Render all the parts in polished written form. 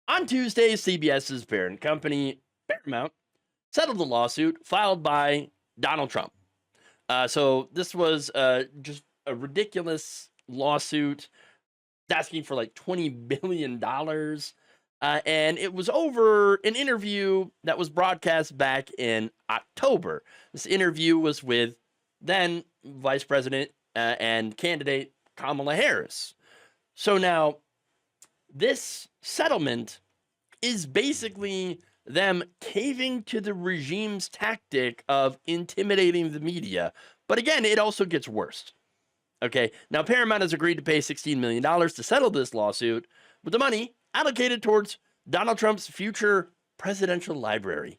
On Tuesday, CBS's parent company, Paramount, settled the lawsuit filed by Donald Trump. So this was just a ridiculous lawsuit asking for like $20 billion. And it was over an interview that was broadcast back in October. This interview was with then Vice President and candidate Kamala Harris. So now, this settlement is basically them caving to the regime's tactic of intimidating the media. But again, it also gets worse. Okay, now Paramount has agreed to pay $16 million to settle this lawsuit, with the money allocated towards Donald Trump's future presidential library.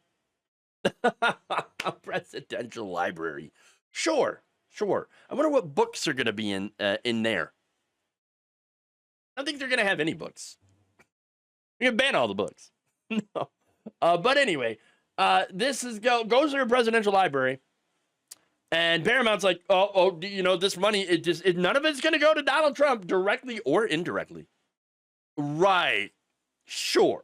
Presidential library. Sure. I wonder what books are going to be in there. I don't think they're going to have any books. You're going to ban all the books. No. But anyway, this goes to a presidential library. And Paramount's like, this money, none of it's going to go to Donald Trump directly or indirectly. Right. Sure.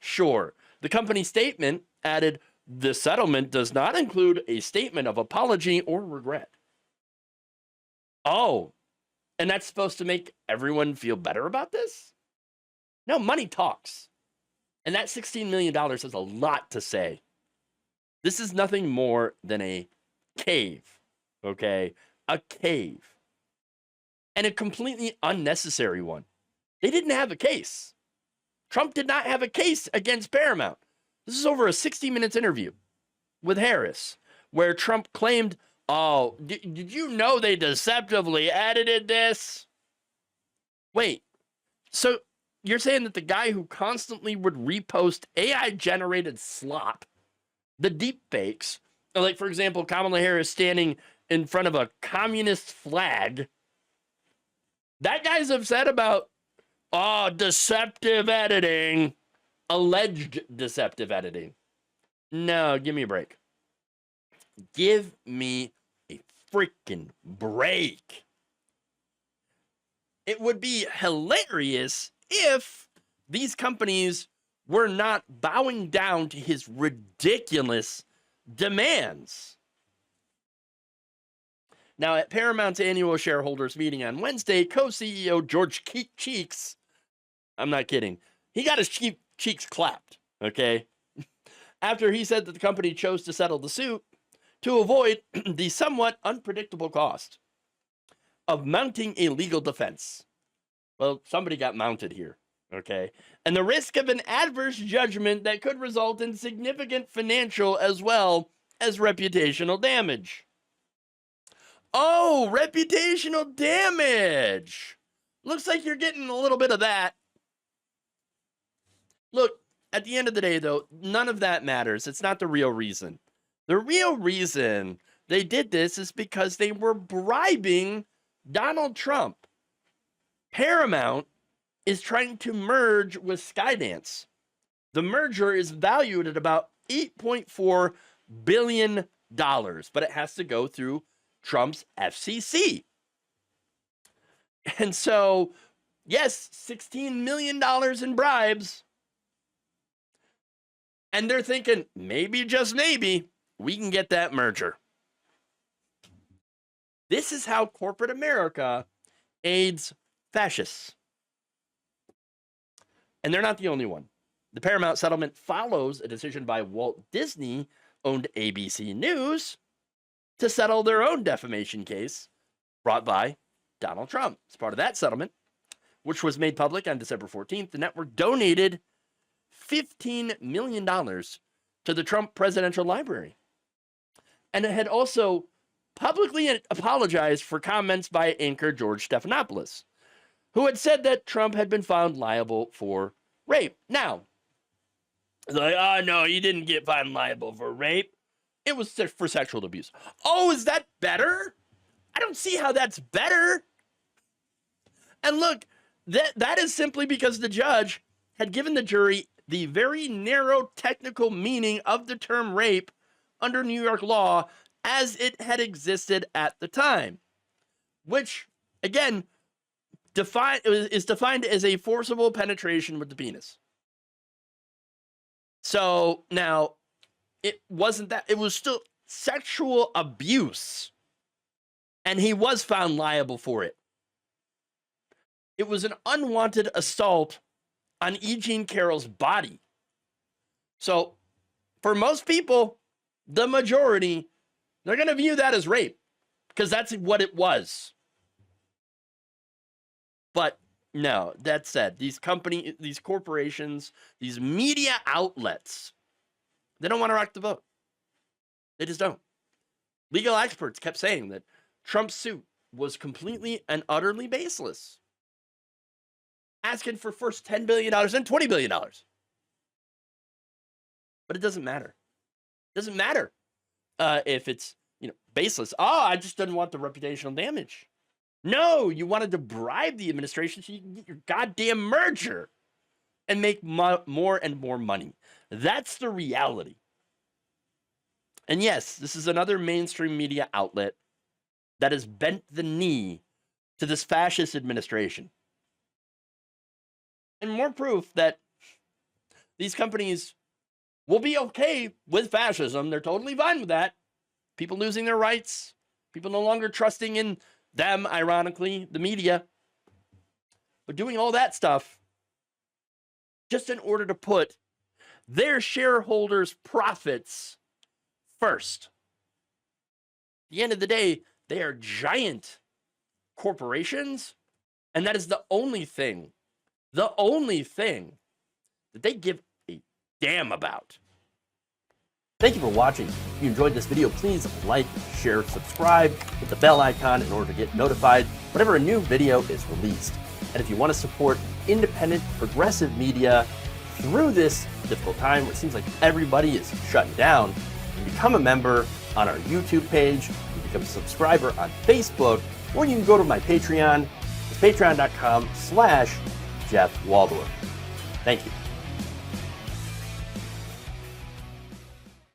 The company statement added, the settlement does not include a statement of apology or regret. Oh, and that's supposed to make everyone feel better about this? No, money talks. And that $16 million has a lot to say. This is nothing more than a cave, okay? A cave. And a completely unnecessary one. They didn't have a case. Trump did not have a case against Paramount. This is over a 60 minutes interview with Harris, where Trump claimed, oh, did you know they deceptively edited this? Wait, so you're saying that the guy who constantly would repost AI-generated slop, the deep fakes, like, for example, Kamala Harris standing in front of a communist flag, that guy's upset about, deceptive editing, alleged deceptive editing. No, give me a break. Give me a freaking break. It would be hilarious if these companies were not bowing down to his ridiculous demands. Now, at Paramount's annual shareholders meeting on Wednesday, co-CEO George Cheeks, I'm not kidding, he got his cheeks clapped, okay? After he said that the company chose to settle the suit to avoid the somewhat unpredictable cost of mounting a legal defense. Well, somebody got mounted here, okay? And the risk of an adverse judgment that could result in significant financial as well as reputational damage. Oh, reputational damage. Looks like you're getting a little bit of that. Look, at the end of the day, though, none of that matters. It's not the real reason. The real reason they did this is because they were bribing Donald Trump. Paramount is trying to merge with Skydance. The merger is valued at about $8.4 billion, but it has to go through Trump's FCC. And so, yes, $16 million in bribes. And they're thinking, maybe, just maybe, we can get that merger. This is how corporate America aids fascists. And they're not the only one. The Paramount settlement follows a decision by Walt Disney-owned ABC News to settle their own defamation case brought by Donald Trump. As part of that settlement, which was made public on December 14th, the network donated $15 million to the Trump Presidential Library. And it had also publicly apologized for comments by anchor George Stephanopoulos, who had said that Trump had been found liable for rape. Now, like, oh, no, he didn't get found liable for rape. It was for sexual abuse. Oh, is that better? I don't see how that's better. And look, that is simply because the judge had given the jury the very narrow technical meaning of the term rape under New York law as it had existed at the time. Which, again, is defined as a forcible penetration with the penis. So now, it wasn't that. It was still sexual abuse. And he was found liable for it. It was an unwanted assault on E. Jean Carroll's body. So, for most people, the majority, they're going to view that as rape because that's what it was. But no, that said, these corporations, these media outlets, they don't want to rock the boat. They just don't. Legal experts kept saying that Trump's suit was completely and utterly baseless. Asking for first $10 billion and $20 billion. But it doesn't matter. It doesn't matter if it's baseless. Oh, I just didn't want the reputational damage. No, you wanted to bribe the administration so you can get your goddamn merger and make more and more money. That's the reality. And yes, this is another mainstream media outlet that has bent the knee to this fascist administration. And more proof that these companies will be okay with fascism. They're totally fine with that. People losing their rights. People no longer trusting in them, ironically, the media. But doing all that stuff just in order to put their shareholders' profits first. At the end of the day, they are giant corporations, and that is the only thing that they give a damn about. Thank you for watching. If you enjoyed this video, please like, share, subscribe, hit the bell icon in order to get notified whenever a new video is released. And if you want to support independent, progressive media through this difficult time where it seems like everybody is shutting down, you can become a member on our YouTube page, you can become a subscriber on Facebook, or you can go to my Patreon. It's patreon.com/Jeff Waldorf. Thank you.